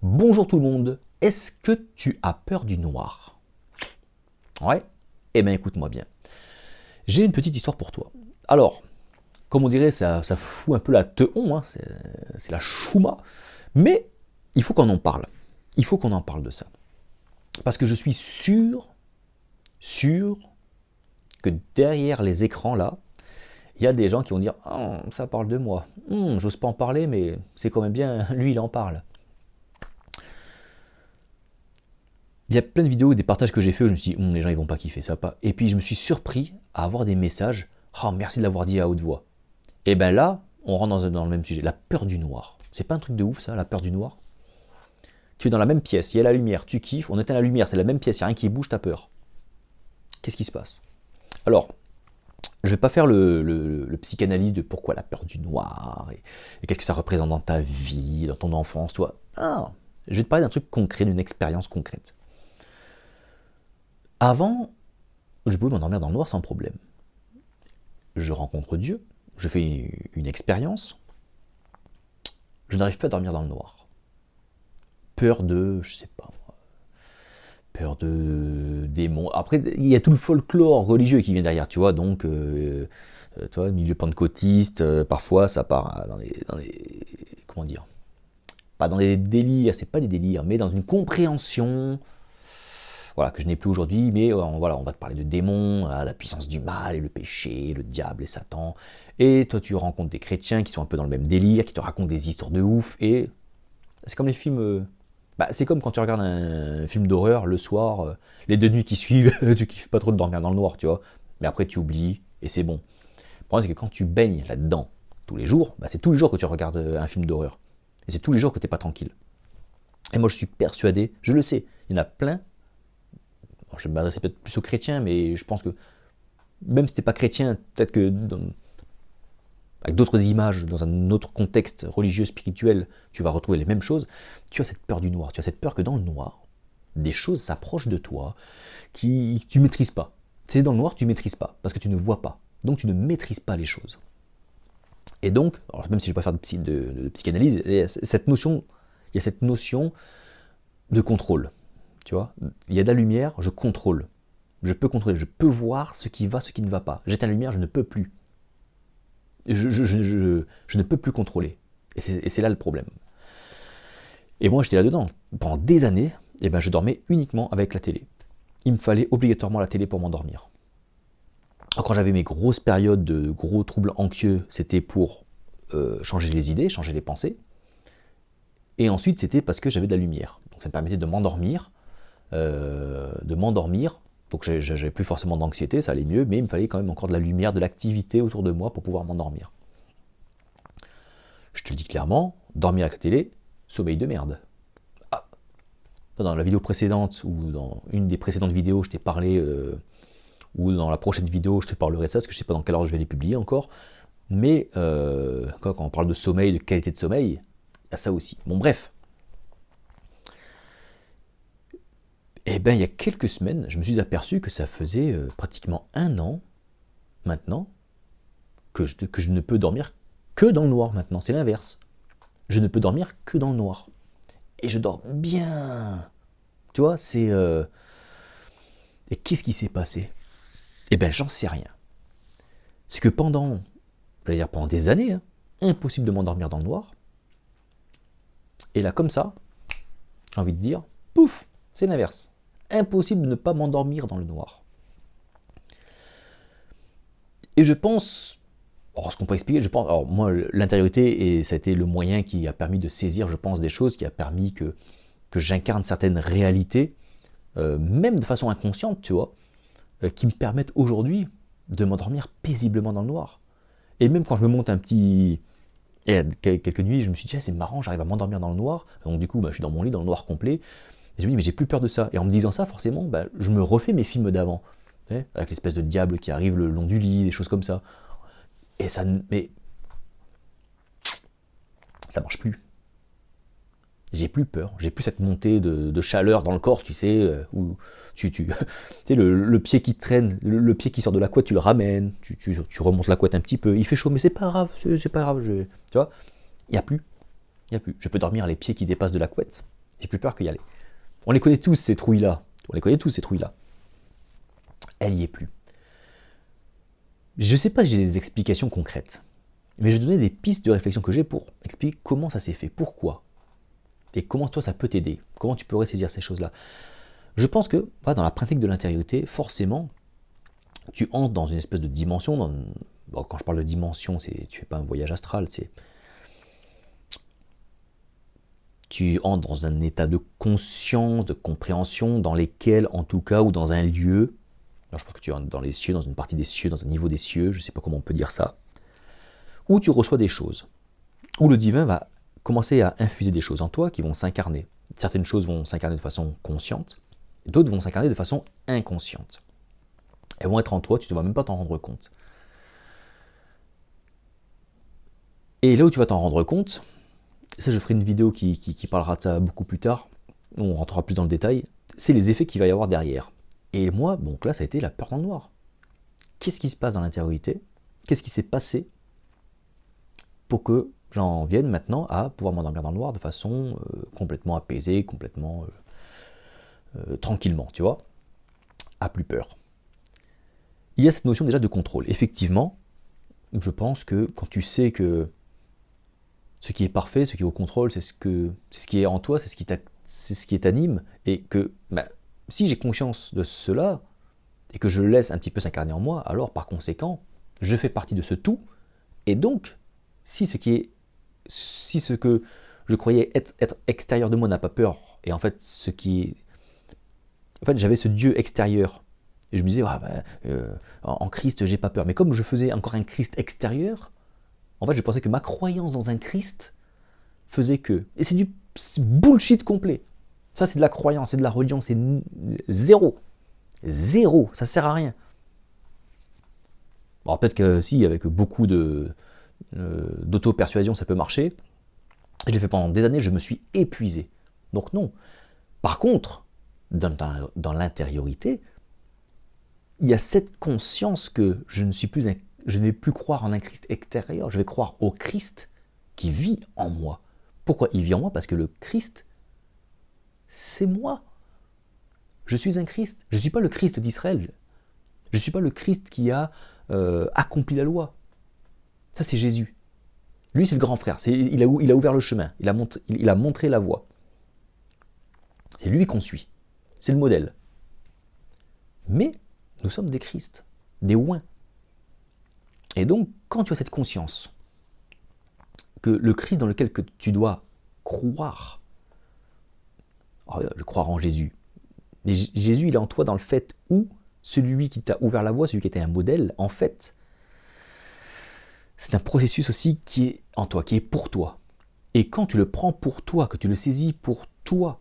Bonjour tout le monde, est-ce que tu as peur du noir? Ouais? Eh bien écoute-moi bien. J'ai une petite histoire pour toi. Alors, comme on dirait, ça fout un peu la teon, hein, c'est la chouma, mais il faut qu'on en parle. Il faut qu'on en parle de ça. Parce que je suis sûr que derrière les écrans là, il y a des gens qui vont dire «Ah, ça parle de moi. J'ose pas en parler, mais c'est quand même bien, lui il en parle.» Il y a plein de vidéos et des partages que j'ai fait où je me suis dit, les gens ils vont pas kiffer, ça va pas. Et puis je me suis surpris à avoir des messages, oh merci de l'avoir dit à haute voix. Et ben là, on rentre dans le même sujet, la peur du noir. C'est pas un truc de ouf ça, la peur du noir? Tu es dans la même pièce, il y a la lumière, tu kiffes, on éteint la lumière, c'est la même pièce, il n'y a rien qui bouge, t'as peur. Qu'est-ce qui se passe? Alors, je vais pas faire le psychanalyse de pourquoi la peur du noir, et qu'est-ce que ça représente dans ta vie, dans ton enfance, toi. Ah, je vais te parler d'un truc concret, d'une expérience concrète. Avant, je pouvais m'endormir dans le noir sans problème. Je rencontre Dieu, je fais une expérience, je n'arrive pas à dormir dans le noir. Peur de, je sais pas, peur de démons. Après, il y a tout le folklore religieux qui vient derrière, tu vois, donc, toi, le milieu pentecôtiste, parfois ça part comment dire, pas dans des délires, c'est pas des délires, mais dans une compréhension, voilà, que je n'ai plus aujourd'hui, mais voilà, on va te parler de démons, la puissance du mal et le péché, le diable et Satan. Et toi, tu rencontres des chrétiens qui sont un peu dans le même délire, qui te racontent des histoires de ouf. Et c'est comme les films. C'est comme quand tu regardes un film d'horreur le soir, les 2 nuits qui suivent, tu kiffes pas trop de dormir dans le noir, tu vois. Mais après, tu oublies et c'est bon. Le problème, c'est que quand tu baignes là-dedans tous les jours, c'est tous les jours que tu regardes un film d'horreur. Et c'est tous les jours que t'es pas tranquille. Et moi, je suis persuadé, je le sais, il y en a plein. Alors, je vais m'adresser peut-être plus aux chrétiens, mais je pense que même si t'es pas chrétien, peut-être que avec d'autres images, dans un autre contexte religieux, spirituel, tu vas retrouver les mêmes choses. Tu as cette peur du noir, tu as cette peur que dans le noir, des choses s'approchent de toi que tu maîtrises pas. C'est dans le noir, tu maîtrises pas, parce que tu ne vois pas. Donc tu ne maîtrises pas les choses. Et donc, alors même si je ne vais pas faire de psychanalyse, il y a cette notion de contrôle. Tu vois, il y a de la lumière, je contrôle. Je peux contrôler, je peux voir ce qui va, ce qui ne va pas. J'éteins la lumière, je ne peux plus. Je ne peux plus contrôler. Et c'est là le problème. Et moi, j'étais là-dedans. Pendant des années, je dormais uniquement avec la télé. Il me fallait obligatoirement la télé pour m'endormir. Quand j'avais mes grosses périodes de gros troubles anxieux, c'était pour changer les idées, changer les pensées. Et ensuite, c'était parce que j'avais de la lumière. Donc ça me permettait de m'endormir. Donc j'avais plus forcément d'anxiété, ça allait mieux, mais il me fallait quand même encore de la lumière, de l'activité autour de moi pour pouvoir m'endormir. Je te le dis clairement, dormir avec la télé, sommeil de merde. Ah. Dans la vidéo précédente, ou dans une des précédentes vidéos, je t'ai parlé, ou dans la prochaine vidéo, je te parlerai de ça, parce que je sais pas dans quelle heure je vais les publier encore, mais quand on parle de sommeil, de qualité de sommeil, il y a ça aussi. Bon bref. Eh bien, il y a quelques semaines, je me suis aperçu que ça faisait pratiquement 1 an, maintenant, que je ne peux dormir que dans le noir maintenant. C'est l'inverse. Je ne peux dormir que dans le noir. Et je dors bien. Tu vois, c'est... Et qu'est-ce qui s'est passé? Eh bien, j'en sais rien. C'est que pendant des années, hein, impossible de m'endormir dans le noir. Et là, comme ça, j'ai envie de dire, pouf, c'est l'inverse. Impossible de ne pas m'endormir dans le noir. Et je pense, ce qu'on peut expliquer, alors moi l'intériorité, et ça a été le moyen qui a permis de saisir, je pense, des choses, qui a permis que j'incarne certaines réalités, même de façon inconsciente, tu vois, qui me permettent aujourd'hui de m'endormir paisiblement dans le noir. Et même quand je me monte un petit... Il y a quelques nuits, je me suis dit, c'est marrant, j'arrive à m'endormir dans le noir. Donc du coup, je suis dans mon lit, dans le noir complet. Et je me dis, mais j'ai plus peur de ça. Et en me disant ça, forcément, je me refais mes films d'avant. Avec l'espèce de diable qui arrive le long du lit, des choses comme ça. Et ça... Mais... ça marche plus. J'ai plus peur. J'ai plus cette montée de chaleur dans le corps, tu sais, où tu sais, le pied qui traîne, le pied qui sort de la couette, tu le ramènes, tu remontes la couette un petit peu. Il fait chaud, mais c'est pas grave, c'est pas grave. Tu vois, il n'y a plus. Je peux dormir les pieds qui dépassent de la couette. J'ai plus peur qu'y aller. On les connaît tous, ces trouilles-là. Elle y est plus. Je ne sais pas si j'ai des explications concrètes, mais je vais donner des pistes de réflexion que j'ai pour expliquer comment ça s'est fait, pourquoi, et comment toi ça peut t'aider, comment tu pourrais saisir ces choses-là. Je pense que dans la pratique de l'intériorité, forcément, tu entres dans une espèce de dimension. Quand je parle de dimension, tu ne fais pas un voyage astral, tu entres dans un état de conscience, de compréhension, dans lesquels, en tout cas, ou dans un lieu. Alors, je pense que tu entres dans les cieux, dans une partie des cieux, dans un niveau des cieux, je ne sais pas comment on peut dire ça, où tu reçois des choses, où le divin va commencer à infuser des choses en toi qui vont s'incarner. Certaines choses vont s'incarner de façon consciente, d'autres vont s'incarner de façon inconsciente. Elles vont être en toi, tu ne vas même pas t'en rendre compte. Et là où tu vas t'en rendre compte, ça je ferai une vidéo qui parlera de ça beaucoup plus tard, on rentrera plus dans le détail, c'est les effets qu'il va y avoir derrière. Et moi, donc là, ça a été la peur dans le noir. Qu'est-ce qui se passe dans l'intériorité? Qu'est-ce qui s'est passé pour que j'en vienne maintenant à pouvoir m'endormir dans le noir de façon complètement apaisée, complètement tranquillement, tu vois, à plus peur. Il y a cette notion déjà de contrôle. Effectivement, je pense que quand tu sais que ce qui est parfait, ce qui est au contrôle, c'est ce qui est en toi, c'est ce qui t'anime, et que si j'ai conscience de cela, et que je laisse un petit peu s'incarner en moi, alors par conséquent, je fais partie de ce tout, et donc, si ce que je croyais être extérieur de moi n'a pas peur, et en fait, j'avais ce Dieu extérieur, et je me disais, en Christ, j'ai pas peur, mais comme je faisais encore un Christ extérieur, en fait, je pensais que ma croyance dans un Christ faisait que, et c'est du bullshit complet. Ça, c'est de la croyance, c'est de la religion, c'est zéro. Zéro, ça sert à rien. Alors peut-être que si, avec beaucoup d'auto-persuasion, ça peut marcher. Je l'ai fait pendant des années, je me suis épuisé. Donc non. Par contre, dans l'intériorité, il y a cette conscience que je ne vais plus croire en un Christ extérieur, je vais croire au Christ qui vit en moi. Pourquoi il vit en moi? Parce que le Christ, c'est moi. Je suis un Christ. Je ne suis pas le Christ d'Israël. Je ne suis pas le Christ qui a accompli la loi. Ça, c'est Jésus. Lui, c'est le grand frère. Il a ouvert le chemin. Il a montré la voie. C'est lui qu'on suit. C'est le modèle. Mais nous sommes des Christ, des oins. Et donc, quand tu as cette conscience que le Christ dans lequel tu dois croire, croire en Jésus, mais Jésus, il est en toi dans le fait où celui qui t'a ouvert la voie, celui qui était un modèle, en fait, c'est un processus aussi qui est en toi, qui est pour toi. Et quand tu le prends pour toi, que tu le saisis pour toi,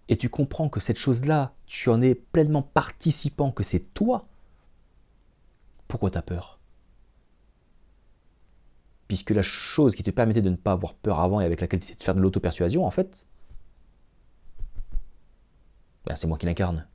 et tu comprends que cette chose-là, tu en es pleinement participant, que c'est toi, pourquoi tu as peur? Puisque la chose qui te permettait de ne pas avoir peur avant et avec laquelle tu essaies de faire de l'auto-persuasion, en fait, c'est moi qui l'incarne.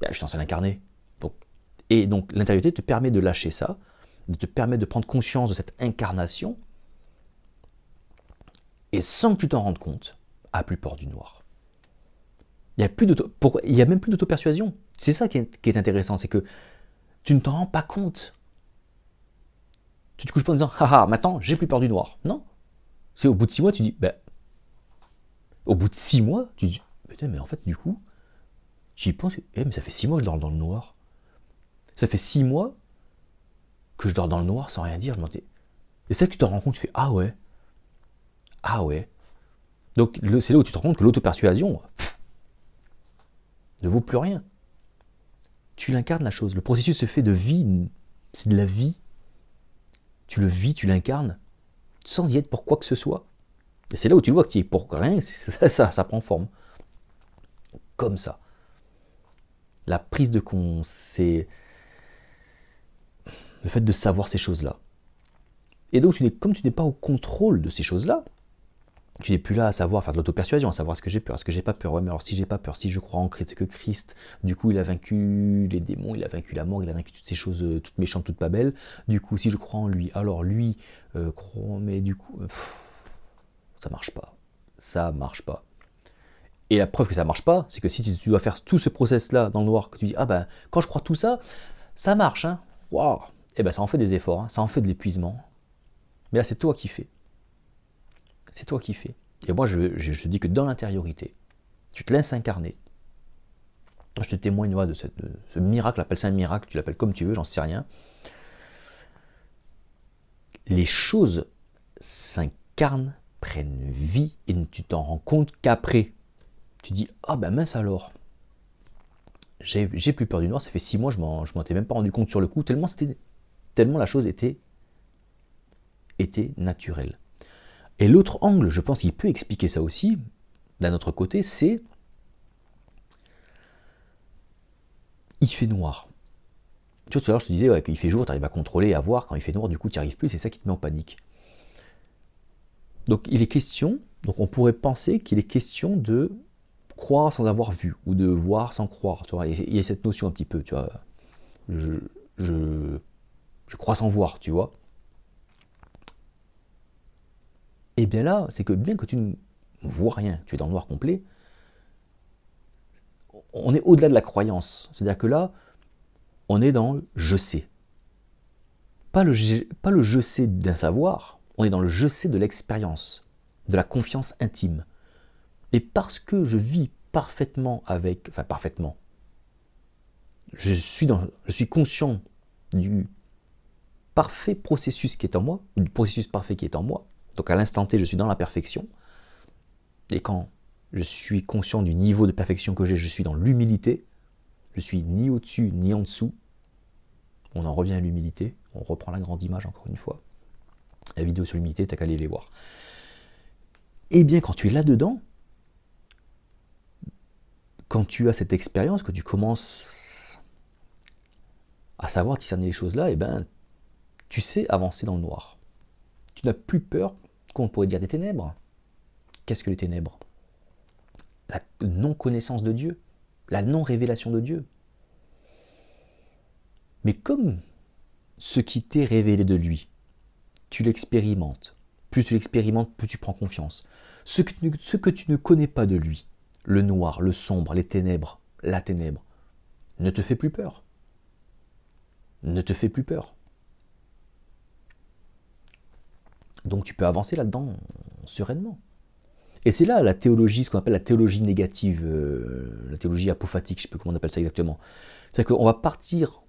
Je suis censé l'incarner. Et donc l'intériorité te permet de lâcher ça, te permet de prendre conscience de cette incarnation, et sans que tu t'en rendes compte, à plus peur du noir. Il n'y a même plus d'auto-persuasion. C'est ça qui est intéressant, c'est que tu ne t'en rends pas compte. Tu te couches pas en disant « Haha, maintenant, j'ai plus peur du noir ». Non. C'est au bout de 6 mois, tu dis « Au bout de 6 mois, tu dis « Putain, mais en fait, du coup, tu y penses, mais ça fait 6 mois que je dors dans le noir. Ça fait 6 mois que je dors dans le noir sans rien dire. » Et c'est là que tu te rends compte, tu fais « Ah ouais. Ah ouais. » Donc, c'est là où tu te rends compte que l'auto-persuasion ne vaut plus rien. Tu l'incarnes la chose. Le processus se fait de vie. C'est de la vie. Tu le vis, tu l'incarnes, sans y être pour quoi que ce soit. Et c'est là où tu vois que tu y es pour rien, ça prend forme. Comme ça. La prise de conscience, c'est le fait de savoir ces choses-là. Et donc, comme tu n'es pas au contrôle de ces choses-là, tu n'es plus là à savoir faire de l'auto-persuasion, à savoir est-ce que j'ai peur, est-ce que j'ai pas peur. Ouais, mais alors si j'ai pas peur, si je crois en Christ, que Christ, du coup, il a vaincu les démons, il a vaincu la mort, il a vaincu toutes ces choses toutes méchantes, toutes pas belles. Du coup, si je crois en lui, alors lui croit, mais du coup, ça marche pas. Ça marche pas. Et la preuve que ça ne marche pas, c'est que si tu dois faire tout ce process-là dans le noir, que tu dis, ah ben, quand je crois tout ça, ça marche, hein. Waouh. Et ben, ça en fait des efforts, hein, ça en fait de l'épuisement. Mais là, c'est toi qui fais. C'est toi qui fais. Et moi, je te dis que dans l'intériorité, tu te laisses incarner. Je te témoigne de ce miracle, appelle ça un miracle, tu l'appelles comme tu veux, j'en sais rien. Les choses s'incarnent, prennent vie, et tu t'en rends compte qu'après. Tu dis, ah ben mince alors, j'ai plus peur du noir, ça fait 6 mois, je m'en étais même pas rendu compte sur le coup, tellement la chose était naturelle. Et l'autre angle, je pense qu'il peut expliquer ça aussi, d'un autre côté, c'est il fait noir. Tu vois, tout à l'heure, je te disais, ouais, qu'il fait jour, tu arrives à contrôler, à voir. Quand il fait noir, du coup, tu n'y arrives plus, c'est ça qui te met en panique. Donc, il est question, donc on pourrait penser qu'il est question de croire sans avoir vu, ou de voir sans croire. Tu vois, il y a cette notion un petit peu, tu vois. Je crois sans voir, tu vois. Et bien là, c'est que bien que tu ne vois rien, tu es dans le noir complet, on est au-delà de la croyance. C'est-à-dire que là, on est dans le je sais. Pas le je sais d'un savoir, on est dans le je sais de l'expérience, de la confiance intime. Et parce que je vis parfaitement je suis conscient du parfait processus qui est en moi, du processus parfait qui est en moi. Donc à l'instant T, je suis dans la perfection. Et quand je suis conscient du niveau de perfection que j'ai, je suis dans l'humilité. Je suis ni au-dessus ni en dessous. On en revient à l'humilité. On reprend la grande image encore une fois. La vidéo sur l'humilité, t'as qu'à aller les voir. Et bien quand tu es là-dedans, quand tu as cette expérience, que tu commences à savoir discerner les choses là, et ben tu sais avancer dans le noir. Tu n'as plus peur, qu'on pourrait dire, des ténèbres. Qu'est-ce que les ténèbres? La non-connaissance de Dieu, la non-révélation de Dieu. Mais comme ce qui t'est révélé de lui, tu l'expérimentes. Plus tu l'expérimentes, plus tu prends confiance. Ce que tu ne connais pas de lui, le noir, le sombre, les ténèbres, la ténèbre, ne te fait plus peur. Ne te fait plus peur. Donc tu peux avancer là-dedans sereinement. Et c'est là la théologie, ce qu'on appelle la théologie négative, la théologie apophatique, je ne sais plus comment on appelle ça exactement. C'est-à-dire qu'on va partir,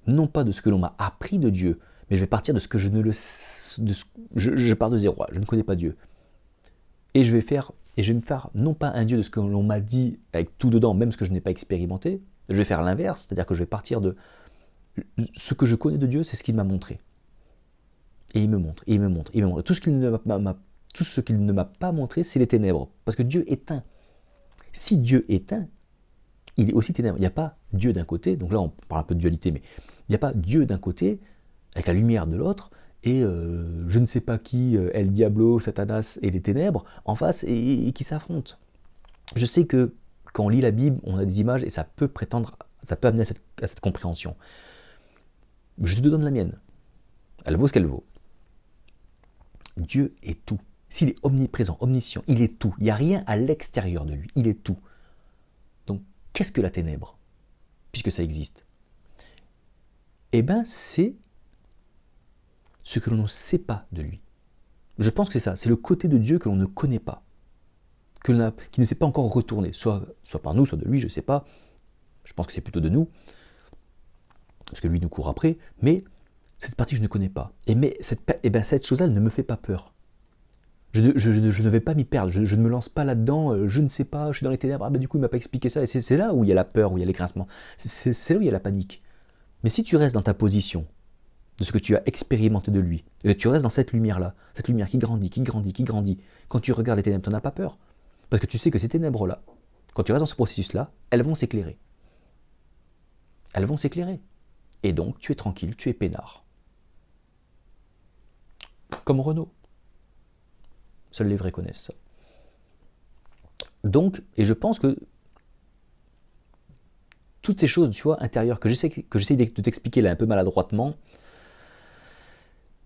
non pas de ce que l'on m'a appris de Dieu, mais je vais partir de ce que je ne le... je pars de zéro, je ne connais pas Dieu. Et je vais me faire, non pas un Dieu de ce que l'on m'a dit, avec tout dedans, même ce que je n'ai pas expérimenté, je vais faire l'inverse, c'est-à-dire que je vais partir de... Ce que je connais de Dieu, c'est ce qu'il m'a montré. Et il me montre, et il me montre, et il me montre. Tout ce qu'il ne m'a pas montré, c'est les ténèbres. Parce que Dieu est un. Si Dieu est un, il est aussi ténèbres. Il n'y a pas Dieu d'un côté, donc là on parle un peu de dualité, mais il n'y a pas Dieu d'un côté, avec la lumière de l'autre, et je ne sais pas qui, El Diablo, Satanas et les ténèbres, en face, et qui s'affrontent. Je sais que quand on lit la Bible, on a des images, et ça peut amener à cette compréhension. Je te donne la mienne. Elle vaut ce qu'elle vaut. Dieu est tout. S'il est omniprésent, omniscient, il est tout. Il n'y a rien à l'extérieur de lui. Il est tout. Donc, qu'est-ce que la ténèbre? Puisque ça existe. Eh bien, c'est ce que l'on ne sait pas de lui. Je pense que c'est ça. C'est le côté de Dieu que l'on ne connaît pas. Qui ne s'est pas encore retourné. Soit par nous, soit de lui, je ne sais pas. Je pense que c'est plutôt de nous. Parce que lui nous court après. Mais cette partie que je ne connais pas. Cette chose-là, elle ne me fait pas peur. Je ne vais pas m'y perdre, je ne me lance pas là-dedans, je ne sais pas, je suis dans les ténèbres, du coup il ne m'a pas expliqué ça. Et c'est là où il y a la peur, où il y a l'écrasement, c'est là où il y a la panique. Mais si tu restes dans ta position, de ce que tu as expérimenté de lui, et tu restes dans cette lumière-là, cette lumière qui grandit, qui grandit, qui grandit, quand tu regardes les ténèbres, tu n'en as pas peur. Parce que tu sais que ces ténèbres-là, quand tu restes dans ce processus-là, elles vont s'éclairer. Elles vont s'éclairer. Et donc tu es tranquille, tu es peinard. Comme Renaud. Seuls les vrais connaissent ça. Donc, et je pense que toutes ces choses, tu vois, intérieures, que j'essaie de t'expliquer là un peu maladroitement,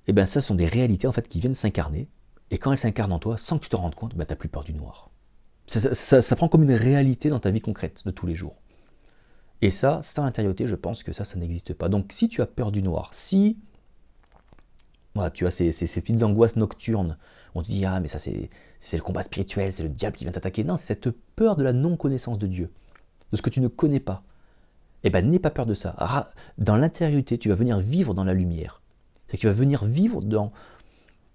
eh bien ça sont des réalités en fait qui viennent s'incarner, et quand elles s'incarnent en toi, sans que tu te rendes compte, ben, tu n'as plus peur du noir. Ça prend comme une réalité dans ta vie concrète de tous les jours. Et ça, sans l'intériorité, je pense que ça n'existe pas. Donc si tu as peur du noir, si voilà, tu as ces petites angoisses nocturnes, on te dit, ah mais ça c'est le combat spirituel, c'est le diable qui vient t'attaquer. Non, c'est cette peur de la non-connaissance de Dieu, de ce que tu ne connais pas. Eh bien, n'aie pas peur de ça. Dans l'intériorité, tu vas venir vivre dans la lumière. C'est que tu vas venir vivre dans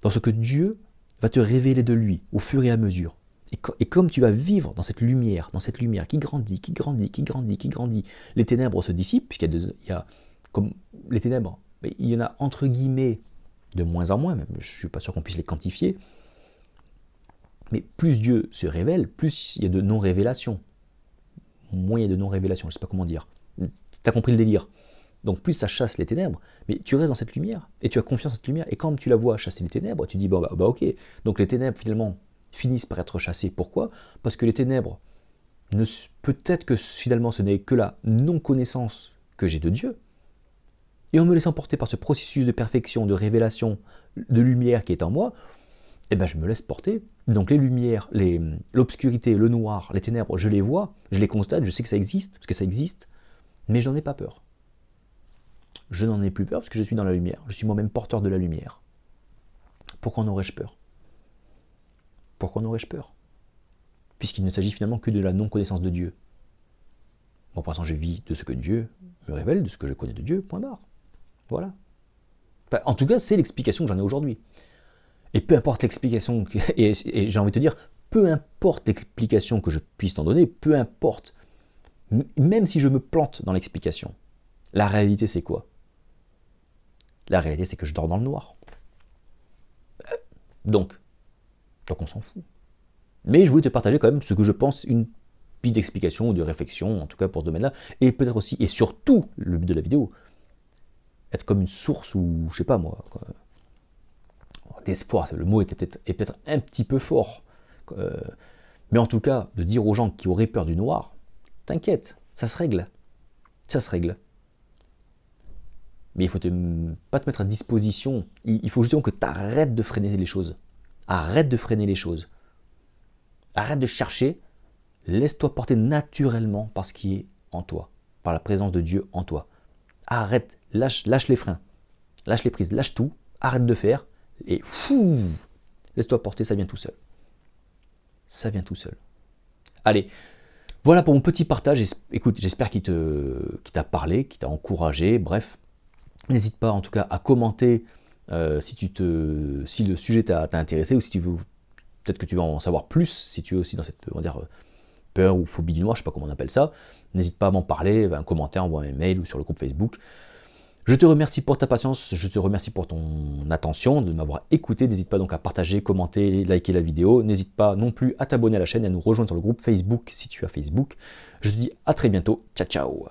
ce que Dieu va te révéler de lui au fur et à mesure. Et comme tu vas vivre dans cette lumière qui grandit, qui grandit, qui grandit, qui grandit, les ténèbres se dissipent, puisqu'il y a comme les ténèbres, mais il y en a entre guillemets de moins en moins, même je ne suis pas sûr qu'on puisse les quantifier, mais plus Dieu se révèle, plus il y a de non-révélations. Moins il y a de non-révélations, je ne sais pas comment dire. Tu as compris le délire. Donc plus ça chasse les ténèbres, mais tu restes dans cette lumière, et tu as confiance en cette lumière, et quand tu la vois chasser les ténèbres, tu dis, bah ok, donc les ténèbres finalement finissent par être chassées. Pourquoi? Parce que les ténèbres, peut-être que finalement ce n'est que la non-connaissance que j'ai de Dieu, et en me laissant porter par ce processus de perfection, de révélation, de lumière qui est en moi, eh ben je me laisse porter. Donc les lumières, l'obscurité, le noir, les ténèbres, je les vois, je les constate, je sais que ça existe, parce que ça existe, mais je n'en ai pas peur. Je n'en ai plus peur parce que je suis dans la lumière, je suis moi-même porteur de la lumière. Pourquoi en aurais-je peur? Pourquoi en aurais-je peur? Puisqu'il ne s'agit finalement que de la non-connaissance de Dieu. Bon, pour l'instant, je vis de ce que Dieu me révèle, de ce que je connais de Dieu, point barre. Voilà. Enfin, en tout cas, c'est l'explication que j'en ai aujourd'hui. Et peu importe l'explication, et j'ai envie de te dire, peu importe l'explication que je puisse t'en donner, peu importe, même si je me plante dans l'explication, la réalité c'est quoi? La réalité c'est que je dors dans le noir. Donc on s'en fout. Mais je voulais te partager quand même ce que je pense, une petite explication ou de réflexion, en tout cas pour ce domaine-là, et peut-être aussi, et surtout, le but de la vidéo, être comme une source ou, je sais pas moi, d'espoir, le mot est peut-être un petit peu fort, mais en tout cas, de dire aux gens qui auraient peur du noir, t'inquiète, ça se règle. Ça se règle. Mais il faut pas te mettre à disposition, il faut justement que tu arrêtes de freiner les choses. Arrête de freiner les choses. Arrête de chercher, laisse-toi porter naturellement par ce qui est en toi, par la présence de Dieu en toi. Arrête, lâche les freins, lâche les prises, lâche tout, arrête de faire, et fou, laisse-toi porter, ça vient tout seul. Ça vient tout seul. Allez, voilà pour mon petit partage. Écoute, j'espère qu'il t'a parlé, qu'il t'a encouragé, bref. N'hésite pas en tout cas à commenter si le sujet t'a intéressé, ou si tu veux, peut-être que tu veux en savoir plus, si tu es aussi dans cette, on va dire, peur ou phobie du noir, je ne sais pas comment on appelle ça. N'hésite pas à m'en parler, un commentaire, envoie un mail ou sur le groupe Facebook. Je te remercie pour ta patience, je te remercie pour ton attention, de m'avoir écouté. N'hésite pas donc à partager, commenter, liker la vidéo. N'hésite pas non plus à t'abonner à la chaîne et à nous rejoindre sur le groupe Facebook si tu as Facebook. Je te dis à très bientôt. Ciao, ciao.